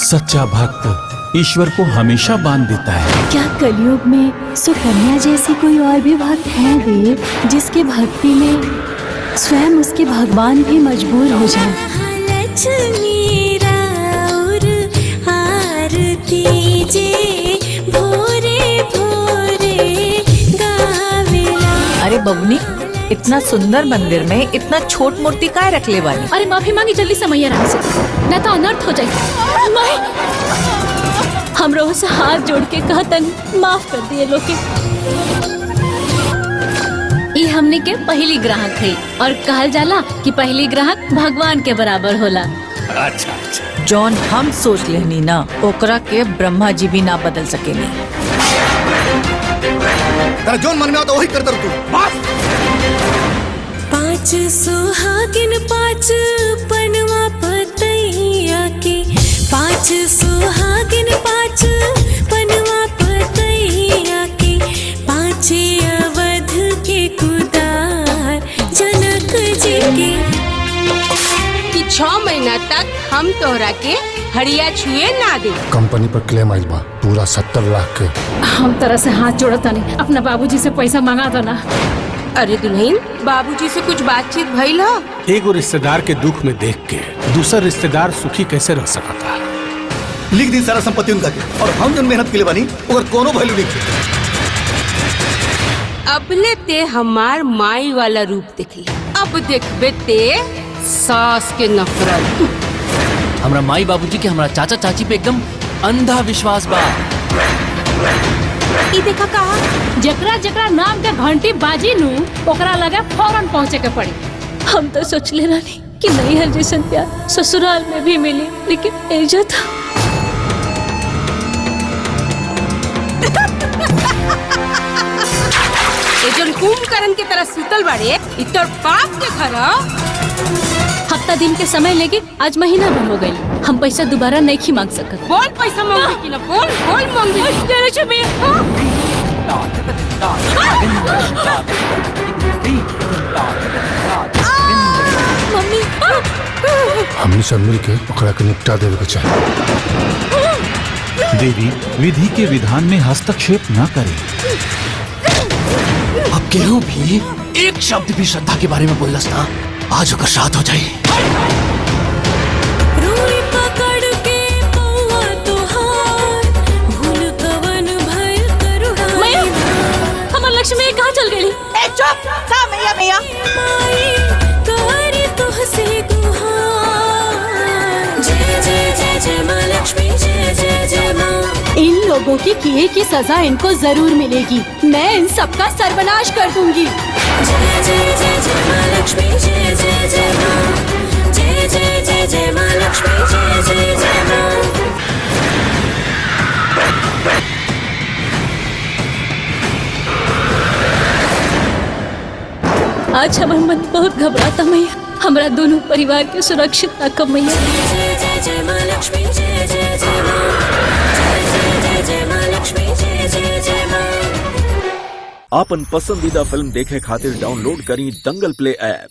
सच्चा भक्त ईश्वर को हमेशा बांध देता है। क्या कलयुग में सुकन्या जैसी कोई और भी भक्त है देव, जिसके भक्ति में स्वयं उसके भगवान भी मजबूर हो जाए। अरे बबनी, इतना सुंदर मंदिर में इतना छोट मूर्ति काय रख ले वाली? अरे माफी मांगी जल्दी से मैया रानी से, न तो अनर्थ हो जाए। हम रोज से हाथ जोड़ के कहतन माफ कर दिए लोग। ये हमने के पहली ग्राहक है और कहल जाला कि पहली ग्राहक भगवान के बराबर होला। अच्छा अच्छा, जौन हम सोच लेनी ना, ओकरा के ब्रह्मा जी भी ना बदल सकेनी। तेरा जोन मन में आता वही करता तू। पाँच सुहागिन पाँच पनवा पतैया के, पाँच सुहागिन पाँच पनवा पतैया के, पाँचे अवध के कुदार जनक जी के। कि 6 महीना तक हम तोहरा के हड़िया छुए ना दे। कंपनी पर क्लेम आइल बा पूरा 70 लाख के। हम तरह से हाथ जोड़ता नहीं, अपना बाबूजी से पैसा मांगा दो ना। अरे दुल्हन, बाबूजी से कुछ बातचीत भइल ह? एगो रिश्तेदार के दुख में देख के दूसरा रिश्तेदार सुखी कैसे रह सकता? लिख दी सारा संपत्ति उनका के, और हम जन मेहनत के लिए बनी और कोनो वैल्यू नहीं। अबले ते हमार माई वाला रूप देखली, अब देखबे ते सास के नफरत। हमरा माई बाबूजी के हमरा चाचा चाची पे एकदम अंधा विश्वास बा। ई देखा कहा, जकरा जकरा नाम के घंटी बाजी नू ओकरा लगे फौरन पहुँचे के पड़ी। हम तो सोच ले रानी कि नैहर जैसन प्यार ससुराल में भी मिली, लेकिन एजा था। ए जन कुंभकर्ण के तरह सुतल बाड़े, ई तोर पाप के घर ह। हफ्ता दिन के समय लेके आज महीना भर हो गई, हम पैसा दोबारा नहीं मांग सकत। बोल पैसा मांगे कि ना, बोल बोल मांगे। मम्मी, हमने सब मिल के ओकरा के निपटा देवे के चाहिए। देवी विधि के विधान में हस्तक्षेप न करें। अब केहू भी एक शब्द भी श्रद्धा के बारे में बोलस ना, आज ओकर श्राद्ध हो जाए। रोई पकड़ के पौआ तोहार, भूल कवन भइल करुणा। मैया, हमार लक्ष्मी कहाँ चल गई? चुप सा मैया मैया। माई करी तुहसे गुहार, जय जय जय जय माँ लक्ष्मी, जय जय जय माँ। इन लोगों की किए की सजा इनको जरूर मिलेगी। मैं इन सबका सर्वनाश कर दूंगी। जय जय जय जय माँ लक्ष्मी, जय जय जय माँ, जय जय जय जय माँ लक्ष्मी, जय जय जय माँ। आज हमारा मन बहुत घबराता मैया, हमारा दोनों परिवार के सुरक्षित रखब मैया। जय जय जय माँ लक्ष्मी, जय जय जय माँ, जय जय जय जय माँ लक्ष्मी, जय जय जय माँ। आपन पसंदीदा फिल्म देखे खातिर डाउनलोड करी दंगल प्ले ऐप।